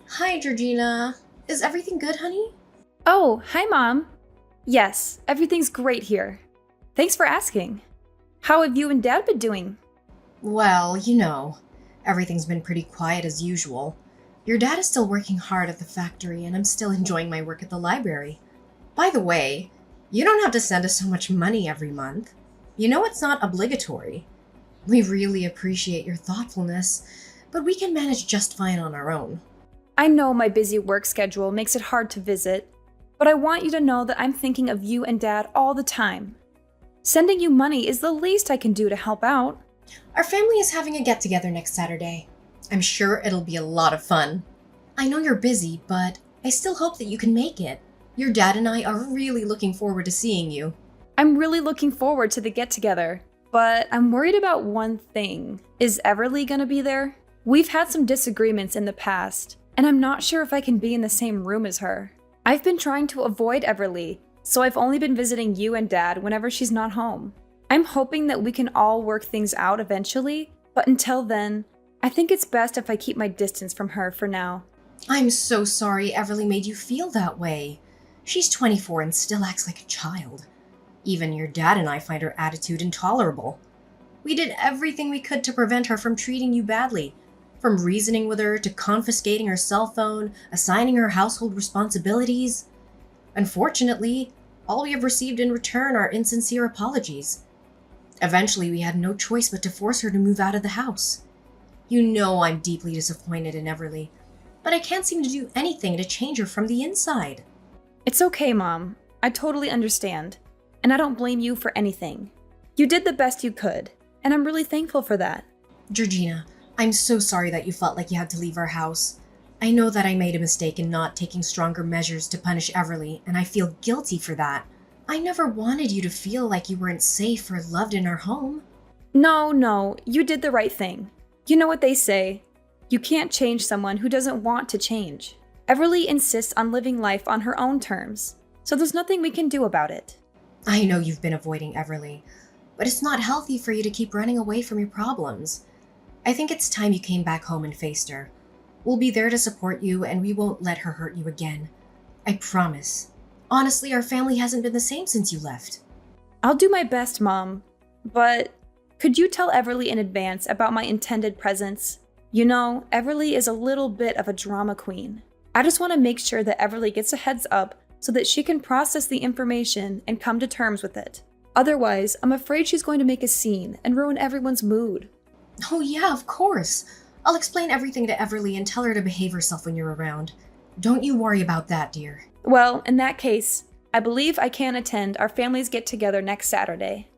Hi, Georgina. Is everything good, honey? Oh, hi, Mom. Yes, everything's great here. Thanks for asking. How have you and Dad been doing? Well, everything's been pretty quiet as usual. Your dad is still working hard at the factory, and I'm still enjoying my work at the library. By the way, you don't have to send us so much money every month. You know it's not obligatory. We really appreciate your thoughtfulness, but we can manage just fine on our own. I know my busy work schedule makes it hard to visit, but I want you to know that I'm thinking of you and Dad all the time. Sending you money is the least I can do to help out. Our family is having a get together next Saturday. I'm sure it'll be a lot of fun. I know you're busy, but I still hope that you can make it. Your dad and I are really looking forward to seeing you. I'm really looking forward to the get together, but I'm worried about one thing. Is Everly gonna be there? We've had some disagreements in the past, and I'm not sure if I can be in the same room as her. I've been trying to avoid Everly, so I've only been visiting you and Dad whenever she's not home. I'm hoping that we can all work things out eventually, but until then, I think it's best if I keep my distance from her for now. I'm so sorry Everly made you feel that way. She's 24 and still acts like a child. Even your dad and I find her attitude intolerable. We did everything we could to prevent her from treating you badly. From reasoning with her to confiscating her cell phone, assigning her household responsibilities. Unfortunately, all we have received in return are insincere apologies. Eventually, we had no choice but to force her to move out of the house. You know I'm deeply disappointed in Everly, but I can't seem to do anything to change her from the inside. It's okay, Mom. I totally understand, and I don't blame you for anything. You did the best you could, and I'm really thankful for that. Georgina, I'm so sorry that you felt like you had to leave our house. I know that I made a mistake in not taking stronger measures to punish Everly, and I feel guilty for that. I never wanted you to feel like you weren't safe or loved in our home. No, you did the right thing. You know what they say, you can't change someone who doesn't want to change. Everly insists on living life on her own terms, so there's nothing we can do about it. I know you've been avoiding Everly, but it's not healthy for you to keep running away from your problems. I think it's time you came back home and faced her. We'll be there to support you, and we won't let her hurt you again. I promise. Honestly, our family hasn't been the same since you left. I'll do my best, Mom, but could you tell Everly in advance about my intended presence? You know, Everly is a little bit of a drama queen. I just want to make sure that Everly gets a heads up so that she can process the information and come to terms with it. Otherwise, I'm afraid she's going to make a scene and ruin everyone's mood. Oh yeah, of course. I'll explain everything to Everly and tell her to behave herself when you're around. Don't you worry about that, dear. Well, in that case, I believe I can attend our families get together next Saturday.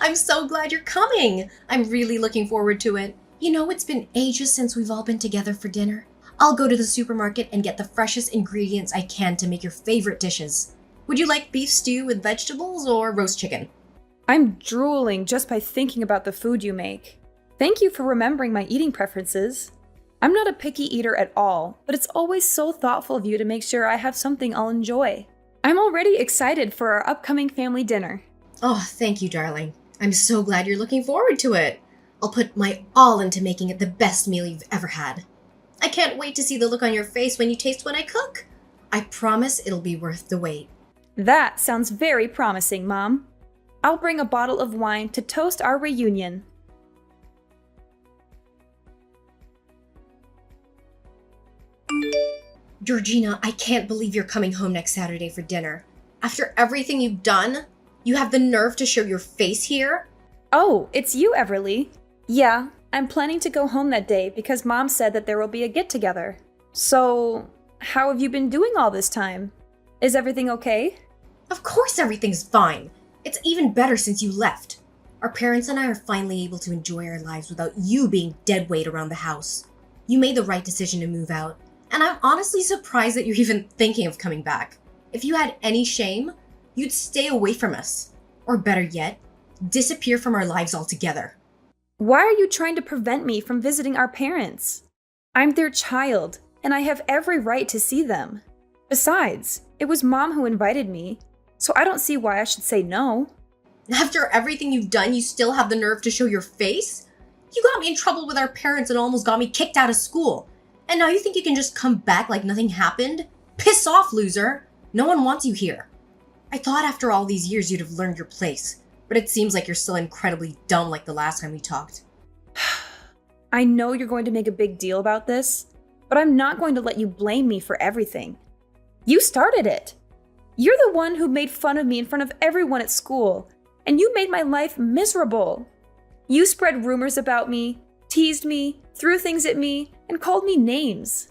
I'm so glad you're coming. I'm really looking forward to it. You know, it's been ages since we've all been together for dinner. I'll go to the supermarket and get the freshest ingredients I can to make your favorite dishes. Would you like beef stew with vegetables or roast chicken? I'm drooling just by thinking about the food you make. Thank you for remembering my eating preferences. I'm not a picky eater at all, but it's always so thoughtful of you to make sure I have something I'll enjoy. I'm already excited for our upcoming family dinner. Oh, thank you, darling. I'm so glad you're looking forward to it. I'll put my all into making it the best meal you've ever had. I can't wait to see the look on your face when you taste what I cook. I promise it'll be worth the wait. That sounds very promising, Mom. I'll bring a bottle of wine to toast our reunion. Georgina, I can't believe you're coming home next Saturday for dinner. After everything you've done, you have the nerve to show your face here? Oh, it's you, Everly. Yeah, I'm planning to go home that day because Mom said that there will be a get-together. So, how have you been doing all this time? Is everything okay? Of course everything's fine. It's even better since you left. Our parents and I are finally able to enjoy our lives without you being dead weight around the house. You made the right decision to move out, and I'm honestly surprised that you're even thinking of coming back. If you had any shame, you'd stay away from us. Or better yet, disappear from our lives altogether. Why are you trying to prevent me from visiting our parents? I'm their child, and I have every right to see them. Besides, it was Mom who invited me, so I don't see why I should say no. After everything you've done, you still have the nerve to show your face? You got me in trouble with our parents and almost got me kicked out of school. And now you think you can just come back like nothing happened? Piss off, loser! No one wants you here. I thought after all these years you'd have learned your place, but it seems like you're still incredibly dumb like the last time we talked. I know you're going to make a big deal about this, but I'm not going to let you blame me for everything. You started it. You're the one who made fun of me in front of everyone at school, and you made my life miserable. You spread rumors about me, teased me, threw things at me, and called me names.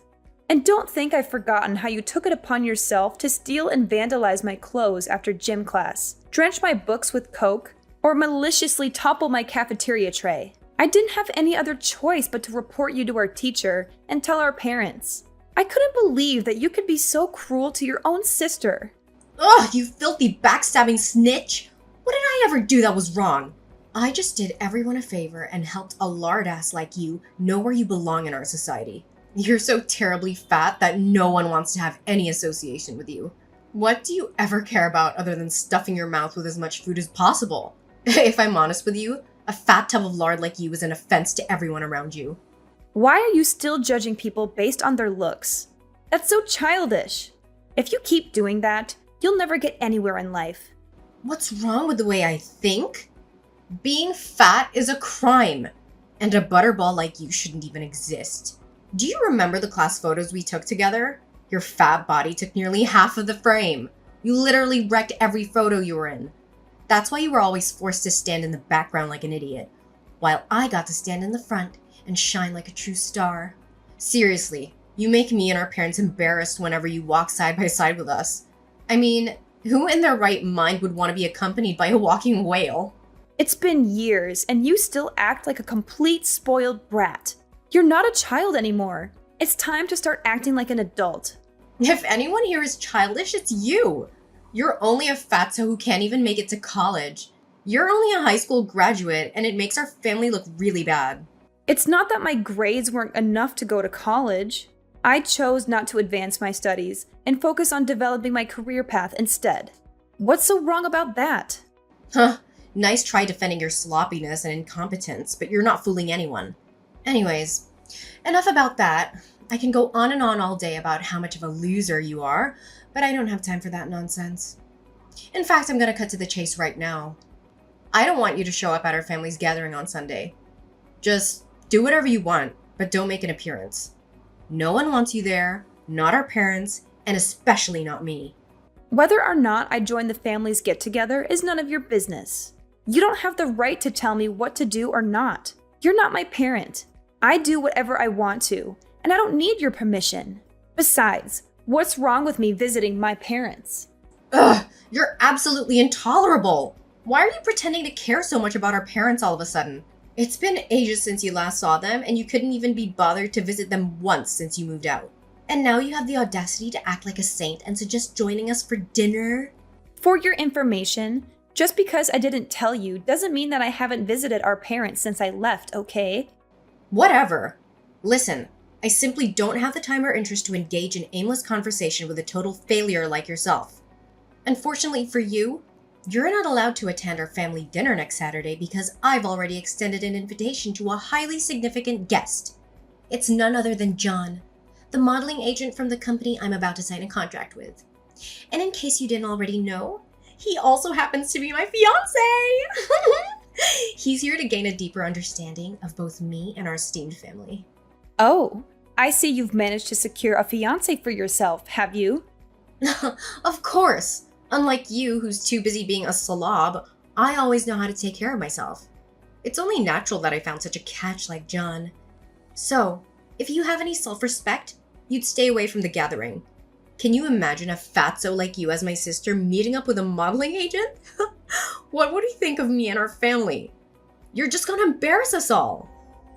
And don't think I've forgotten how you took it upon yourself to steal and vandalize my clothes after gym class, drench my books with Coke, or maliciously topple my cafeteria tray. I didn't have any other choice but to report you to our teacher and tell our parents. I couldn't believe that you could be so cruel to your own sister. Ugh, you filthy backstabbing snitch! What did I ever do that was wrong? I just did everyone a favor and helped a lard ass like you know where you belong in our society. You're so terribly fat that no one wants to have any association with you. What do you ever care about other than stuffing your mouth with as much food as possible? If I'm honest with you, a fat tub of lard like you is an offense to everyone around you. Why are you still judging people based on their looks? That's so childish. If you keep doing that, you'll never get anywhere in life. What's wrong with the way I think? Being fat is a crime, and a butterball like you shouldn't even exist. Do you remember the class photos we took together? Your fat body took nearly half of the frame. You literally wrecked every photo you were in. That's why you were always forced to stand in the background like an idiot, while I got to stand in the front and shine like a true star. Seriously, you make me and our parents embarrassed whenever you walk side by side with us. I mean, who in their right mind would want to be accompanied by a walking whale? It's been years, and you still act like a complete spoiled brat. You're not a child anymore. It's time to start acting like an adult. If anyone here is childish, it's you. You're only a fatso who can't even make it to college. You're only a high school graduate, and it makes our family look really bad. It's not that my grades weren't enough to go to college. I chose not to advance my studies and focus on developing my career path instead. What's so wrong about that? Huh, nice try defending your sloppiness and incompetence, but you're not fooling anyone. Anyways, enough about that. I can go on and on all day about how much of a loser you are, but I don't have time for that nonsense. In fact, I'm gonna cut to the chase right now. I don't want you to show up at our family's gathering on Sunday. Just do whatever you want, but don't make an appearance. No one wants you there, not our parents, and especially not me. Whether or not I join the family's get-together is none of your business. You don't have the right to tell me what to do or not. You're not my parent. I do whatever I want to, and I don't need your permission. Besides, what's wrong with me visiting my parents? Ugh, you're absolutely intolerable. Why are you pretending to care so much about our parents all of a sudden? It's been ages since you last saw them, and you couldn't even be bothered to visit them once since you moved out. And now you have the audacity to act like a saint and suggest joining us for dinner? For your information, just because I didn't tell you doesn't mean that I haven't visited our parents since I left, okay? Whatever. Listen, I simply don't have the time or interest to engage in aimless conversation with a total failure like yourself. Unfortunately for you, you're not allowed to attend our family dinner next Saturday because I've already extended an invitation to a highly significant guest. It's none other than John, the modeling agent from the company I'm about to sign a contract with. And in case you didn't already know, he also happens to be my fiancé! He's here to gain a deeper understanding of both me and our esteemed family. Oh, I see you've managed to secure a fiancé for yourself, have you? Of course! Unlike you, who's too busy being a slob, I always know how to take care of myself. It's only natural that I found such a catch like John. So, if you have any self-respect, you'd stay away from the gathering. Can you imagine a fatso like you as my sister meeting up with a modeling agent? What would he think of me and our family? You're just gonna embarrass us all.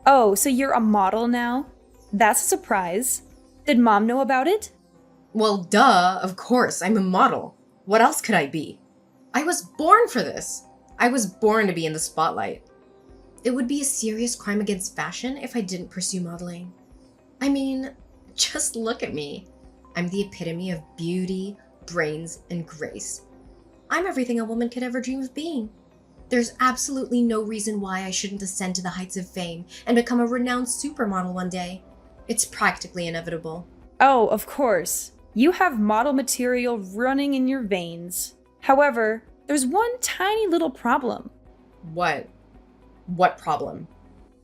Oh, so you're a model now? That's a surprise. Did Mom know about it? Well, duh, of course, I'm a model. What else could I be? I was born for this. I was born to be in the spotlight. It would be a serious crime against fashion if I didn't pursue modeling. I mean, just look at me. I'm the epitome of beauty, brains, and grace. I'm everything a woman could ever dream of being. There's absolutely no reason why I shouldn't ascend to the heights of fame and become a renowned supermodel one day. It's practically inevitable. Oh, of course. You have model material running in your veins. However, there's one tiny little problem. What? What problem?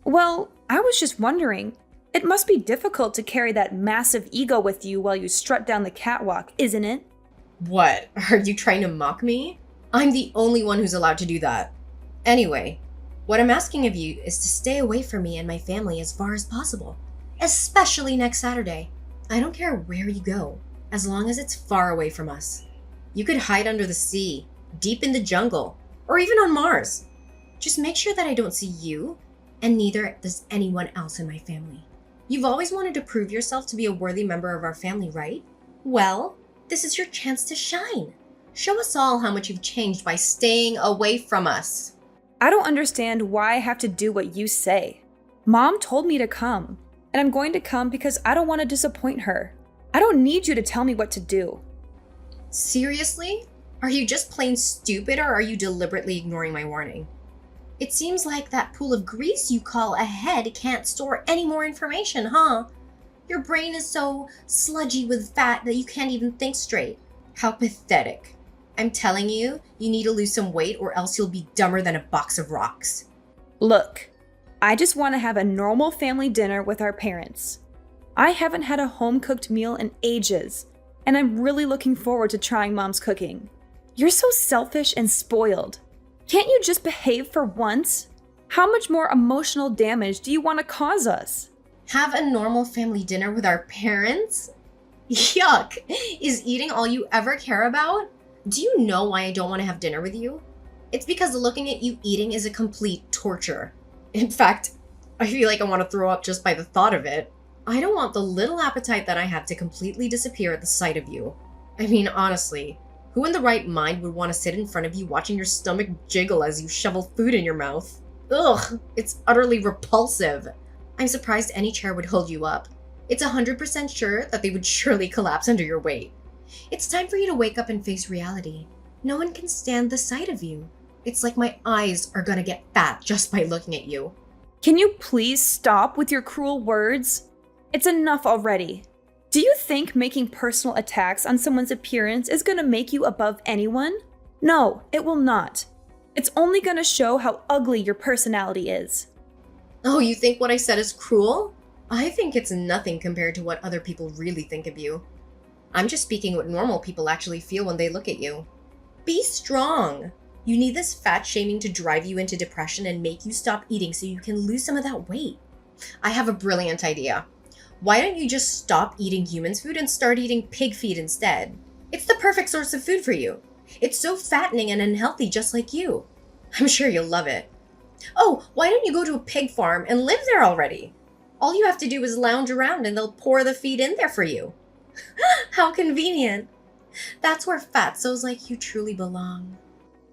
Well, I was just wondering. It must be difficult to carry that massive ego with you while you strut down the catwalk, isn't it? What? Are you trying to mock me? I'm the only one who's allowed to do that. Anyway, what I'm asking of you is to stay away from me and my family as far as possible. Especially next Saturday. I don't care where you go, as long as it's far away from us. You could hide under the sea, deep in the jungle, or even on Mars. Just make sure that I don't see you, and neither does anyone else in my family. You've always wanted to prove yourself to be a worthy member of our family, right? Well, this is your chance to shine. Show us all how much you've changed by staying away from us. I don't understand why I have to do what you say. Mom told me to come, and I'm going to come because I don't want to disappoint her. I don't need you to tell me what to do. Seriously? Are you just plain stupid, or are you deliberately ignoring my warning? It seems like that pool of grease you call a head can't store any more information, huh? Your brain is so sludgy with fat that you can't even think straight. How pathetic. I'm telling you, you need to lose some weight or else you'll be dumber than a box of rocks. Look, I just want to have a normal family dinner with our parents. I haven't had a home-cooked meal in ages, and I'm really looking forward to trying Mom's cooking. You're so selfish and spoiled. Can't you just behave for once? How much more emotional damage do you want to cause us? Have a normal family dinner with our parents? Yuck! Is eating all you ever care about? Do you know why I don't want to have dinner with you? It's because looking at you eating is a complete torture. In fact, I feel like I want to throw up just by the thought of it. I don't want the little appetite that I have to completely disappear at the sight of you. I mean, honestly, who in the right mind would want to sit in front of you watching your stomach jiggle as you shovel food in your mouth? Ugh, it's utterly repulsive. I'm surprised any chair would hold you up. It's 100% sure that they would surely collapse under your weight. It's time for you to wake up and face reality. No one can stand the sight of you. It's like my eyes are gonna get fat just by looking at you. Can you please stop with your cruel words? It's enough already. Do you think making personal attacks on someone's appearance is going to make you above anyone? No, it will not. It's only going to show how ugly your personality is. Oh, you think what I said is cruel? I think it's nothing compared to what other people really think of you. I'm just speaking what normal people actually feel when they look at you. Be strong. You need this fat shaming to drive you into depression and make you stop eating so you can lose some of that weight. I have a brilliant idea. Why don't you just stop eating humans' food and start eating pig feed instead? It's the perfect source of food for you. It's so fattening and unhealthy just like you. I'm sure you'll love it. Oh, why don't you go to a pig farm and live there already? All you have to do is lounge around and they'll pour the feed in there for you. How convenient. That's where fatzos like you truly belong.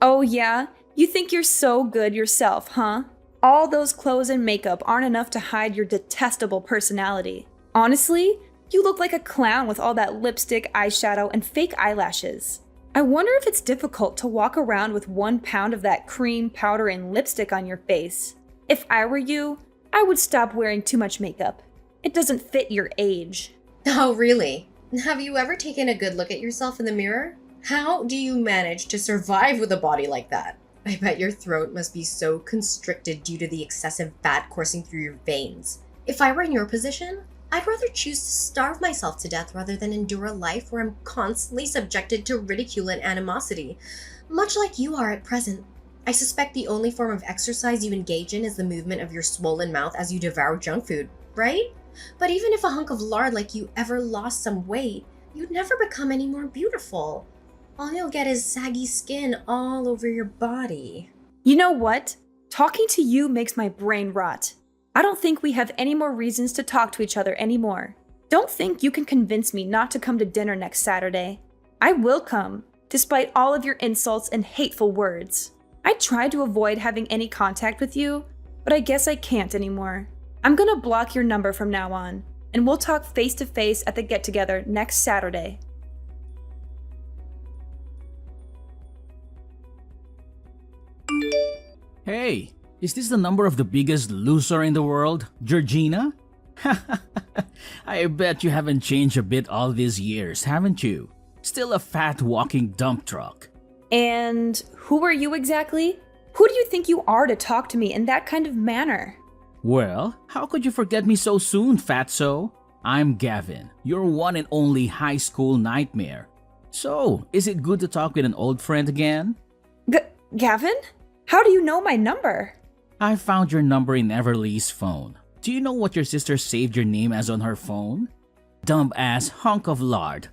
Oh yeah? You think you're so good yourself, huh? All those clothes and makeup aren't enough to hide your detestable personality. Honestly, you look like a clown with all that lipstick, eyeshadow, and fake eyelashes. I wonder if it's difficult to walk around with 1 pound of that cream, powder, and lipstick on your face. If I were you, I would stop wearing too much makeup. It doesn't fit your age. Oh, really? Have you ever taken a good look at yourself in the mirror? How do you manage to survive with a body like that? I bet your throat must be so constricted due to the excessive fat coursing through your veins. If I were in your position, I'd rather choose to starve myself to death rather than endure a life where I'm constantly subjected to ridicule and animosity, much like you are at present. I suspect the only form of exercise you engage in is the movement of your swollen mouth as you devour junk food, right? But even if a hunk of lard like you ever lost some weight, you'd never become any more beautiful. All you'll get is saggy skin all over your body. You know what? Talking to you makes my brain rot. I don't think we have any more reasons to talk to each other anymore. Don't think you can convince me not to come to dinner next Saturday. I will come, despite all of your insults and hateful words. I tried to avoid having any contact with you, but I guess I can't anymore. I'm gonna block your number from now on, and we'll talk face to face at the get-together next Saturday. Hey, is this the number of the biggest loser in the world, Georgina? I bet you haven't changed a bit all these years, haven't you? Still a fat walking dump truck. And who are you exactly? Who do you think you are to talk to me in that kind of manner? Well, how could you forget me so soon, fatso? I'm Gavin, your one and only high school nightmare. So, is it good to talk with an old friend again? Gavin? How do you know my number? I found your number in Everly's phone. Do you know what your sister saved your name as on her phone? Dumb ass hunk of lard.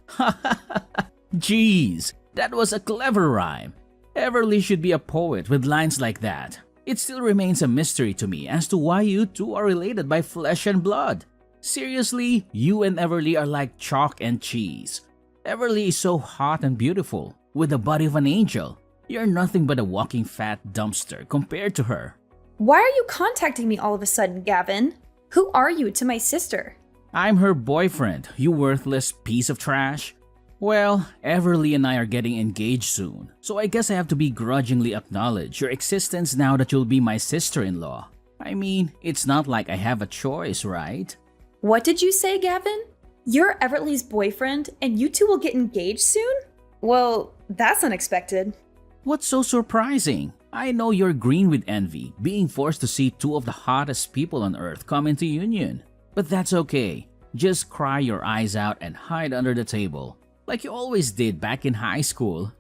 Jeez, that was a clever rhyme. Everly should be a poet with lines like that. It still remains a mystery to me as to why you two are related by flesh and blood. Seriously, you and Everly are like chalk and cheese. Everly is so hot and beautiful, with the body of an angel. You're nothing but a walking fat dumpster compared to her. Why are you contacting me all of a sudden, Gavin? Who are you to my sister? I'm her boyfriend, you worthless piece of trash. Well, Everly and I are getting engaged soon, so I guess I have to begrudgingly acknowledge your existence now that you'll be my sister-in-law. I mean, it's not like I have a choice, right? What did you say, Gavin? You're Everly's boyfriend and you two will get engaged soon? Well, that's unexpected. What's so surprising? I know you're green with envy, being forced to see two of the hottest people on earth come into union. But that's okay. Just cry your eyes out and hide under the table, like you always did back in high school.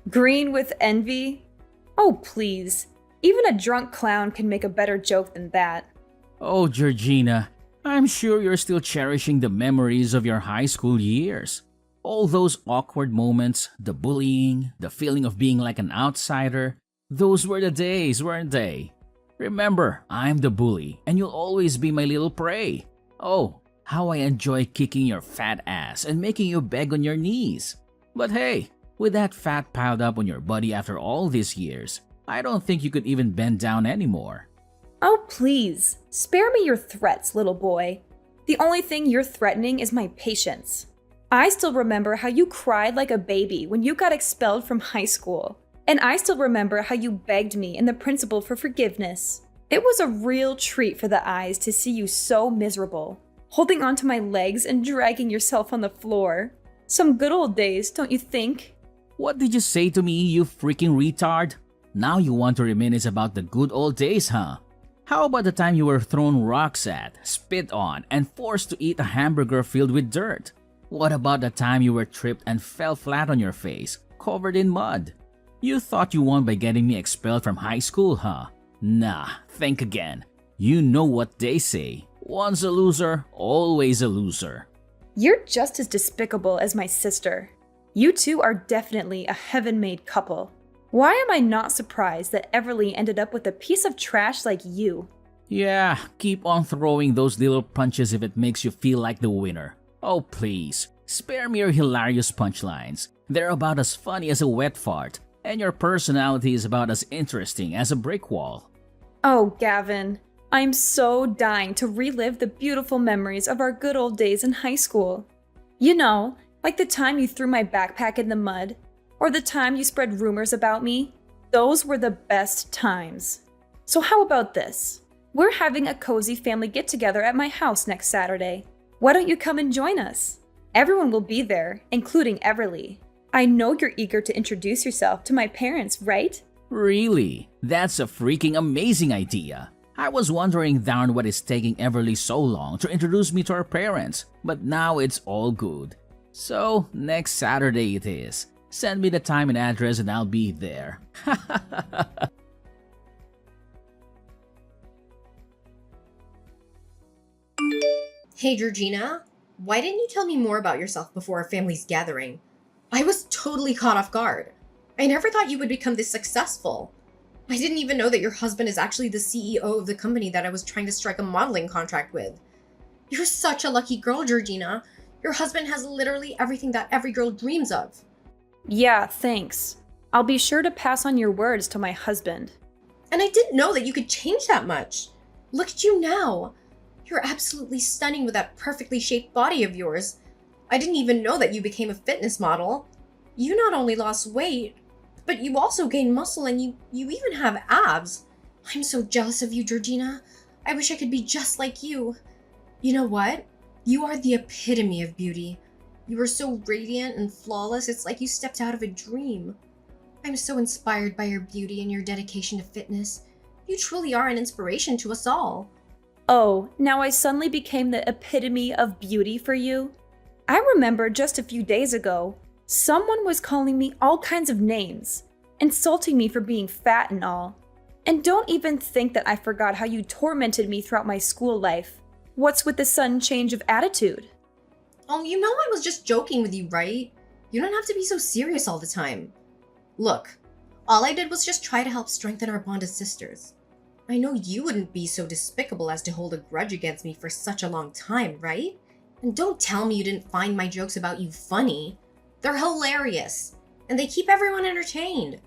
Green with envy? Oh, please. Even a drunk clown can make a better joke than that. Oh, Georgina, I'm sure you're still cherishing the memories of your high school years. All those awkward moments, the bullying, the feeling of being like an outsider, those were the days, weren't they? Remember, I'm the bully, and you'll always be my little prey. Oh, how I enjoy kicking your fat ass and making you beg on your knees. But hey, with that fat piled up on your body after all these years, I don't think you could even bend down anymore. Oh, please. Spare me your threats, little boy. The only thing you're threatening is my patience. I still remember how you cried like a baby when you got expelled from high school. And I still remember how you begged me and the principal for forgiveness. It was a real treat for the eyes to see you so miserable, holding onto my legs and dragging yourself on the floor. Some good old days, don't you think? What did you say to me, you freaking retard? Now you want to reminisce about the good old days, huh? How about the time you were thrown rocks at, spit on, and forced to eat a hamburger filled with dirt? What about the time you were tripped and fell flat on your face, covered in mud? You thought you won by getting me expelled from high school, huh? Nah, think again. You know what they say. Once a loser, always a loser. You're just as despicable as my sister. You two are definitely a heaven-made couple. Why am I not surprised that Everly ended up with a piece of trash like you? Yeah, keep on throwing those little punches if it makes you feel like the winner. Oh please, spare me your hilarious punchlines. They're about as funny as a wet fart, and your personality is about as interesting as a brick wall. Oh, Gavin, I'm so dying to relive the beautiful memories of our good old days in high school. You know, like the time you threw my backpack in the mud, or the time you spread rumors about me. Those were the best times. So how about this? We're having a cozy family get-together at my house next Saturday. Why don't you come and join us? Everyone will be there, including Everly. I know you're eager to introduce yourself to my parents, right? Really? That's a freaking amazing idea. I was wondering darn what is taking Everly so long to introduce me to her parents, but now it's all good. So, next Saturday it is. Send me the time and address and I'll be there. Hey, Georgina, why didn't you tell me more about yourself before our family's gathering? I was totally caught off guard. I never thought you would become this successful. I didn't even know that your husband is actually the CEO of the company that I was trying to strike a modeling contract with. You're such a lucky girl, Georgina. Your husband has literally everything that every girl dreams of. Yeah, thanks. I'll be sure to pass on your words to my husband. And I didn't know that you could change that much. Look at you now. You're absolutely stunning with that perfectly shaped body of yours. I didn't even know that you became a fitness model. You not only lost weight, but you also gained muscle and you even have abs. I'm so jealous of you, Georgina. I wish I could be just like you. You know what? You are the epitome of beauty. You are so radiant and flawless, it's like you stepped out of a dream. I'm so inspired by your beauty and your dedication to fitness. You truly are an inspiration to us all. Oh, now I suddenly became the epitome of beauty for you? I remember just a few days ago, someone was calling me all kinds of names, insulting me for being fat and all. And don't even think that I forgot how you tormented me throughout my school life. What's with the sudden change of attitude? Oh, you know I was just joking with you, right? You don't have to be so serious all the time. Look, all I did was just try to help strengthen our bond as sisters. I know you wouldn't be so despicable as to hold a grudge against me for such a long time, right? And don't tell me you didn't find my jokes about you funny. They're hilarious, and they keep everyone entertained.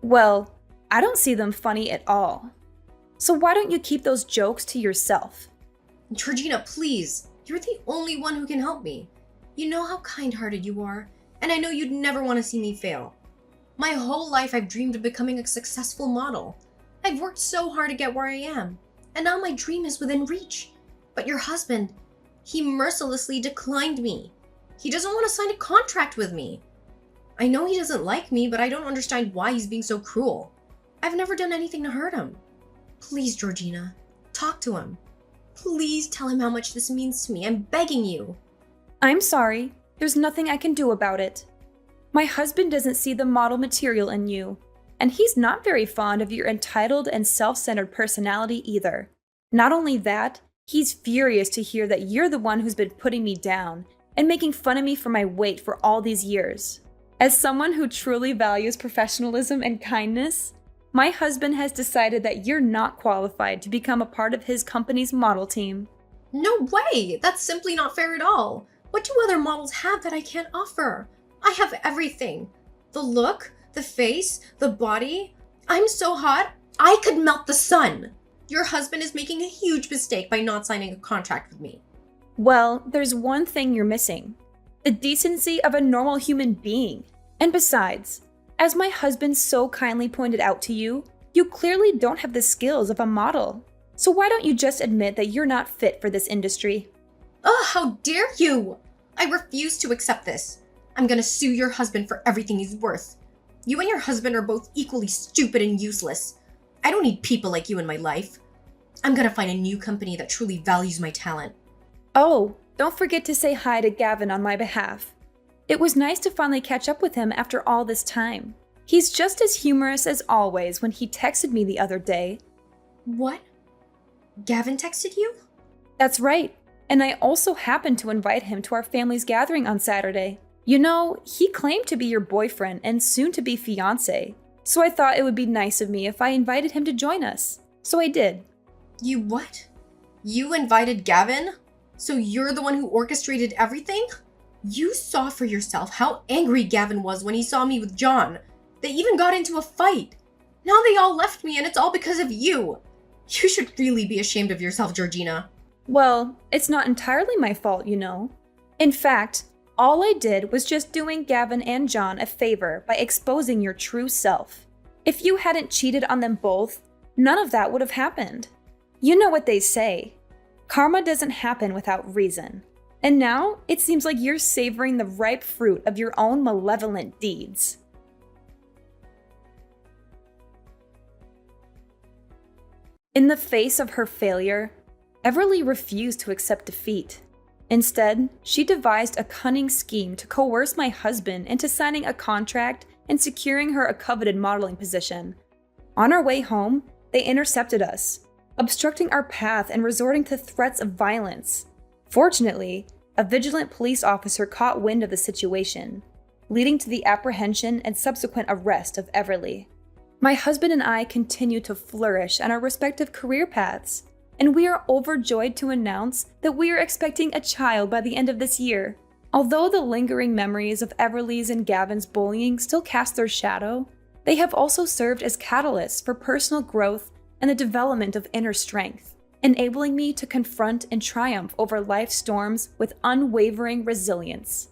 Well, I don't see them funny at all. So why don't you keep those jokes to yourself? Georgina, please. You're the only one who can help me. You know how kind-hearted you are, and I know you'd never want to see me fail. My whole life I've dreamed of becoming a successful model. I've worked so hard to get where I am, and now my dream is within reach. But your husband, he mercilessly declined me. He doesn't want to sign a contract with me. I know he doesn't like me, but I don't understand why he's being so cruel. I've never done anything to hurt him. Please, Georgina, talk to him. Please tell him how much this means to me. I'm begging you. I'm sorry. There's nothing I can do about it. My husband doesn't see the model material in you, and he's not very fond of your entitled and self-centered personality either. Not only that, he's furious to hear that you're the one who's been putting me down and making fun of me for my weight for all these years. As someone who truly values professionalism and kindness, my husband has decided that you're not qualified to become a part of his company's model team. No way! That's simply not fair at all. What do other models have that I can't offer? I have everything. The look, the face, the body. I'm so hot, I could melt the sun. Your husband is making a huge mistake by not signing a contract with me. Well, there's one thing you're missing. The decency of a normal human being. And besides, as my husband so kindly pointed out to you, you clearly don't have the skills of a model. So why don't you just admit that you're not fit for this industry? Ugh, how dare you! I refuse to accept this. I'm gonna sue your husband for everything he's worth. You and your husband are both equally stupid and useless. I don't need people like you in my life. I'm gonna find a new company that truly values my talent. Oh, don't forget to say hi to Gavin on my behalf. It was nice to finally catch up with him after all this time. He's just as humorous as always when he texted me the other day. What? Gavin texted you? That's right, and I also happened to invite him to our family's gathering on Saturday. You know, he claimed to be your boyfriend and soon to be fiancé, so I thought it would be nice of me if I invited him to join us. So I did. You what? You invited Gavin? So you're the one who orchestrated everything? You saw for yourself how angry Gavin was when he saw me with John. They even got into a fight. Now they all left me and it's all because of you. You should really be ashamed of yourself, Georgina. Well, it's not entirely my fault, you know. In fact, all I did was just doing Gavin and John a favor by exposing your true self. If you hadn't cheated on them both, none of that would have happened. You know what they say. Karma doesn't happen without reason. And now, it seems like you're savoring the ripe fruit of your own malevolent deeds. In the face of her failure, Everly refused to accept defeat. Instead, she devised a cunning scheme to coerce my husband into signing a contract and securing her a coveted modeling position. On our way home, they intercepted us, obstructing our path and resorting to threats of violence. Fortunately, a vigilant police officer caught wind of the situation, leading to the apprehension and subsequent arrest of Everly. My husband and I continue to flourish on our respective career paths, and we are overjoyed to announce that we are expecting a child by the end of this year. Although the lingering memories of Everly's and Gavin's bullying still cast their shadow, they have also served as catalysts for personal growth and the development of inner strength, enabling me to confront and triumph over life's storms with unwavering resilience.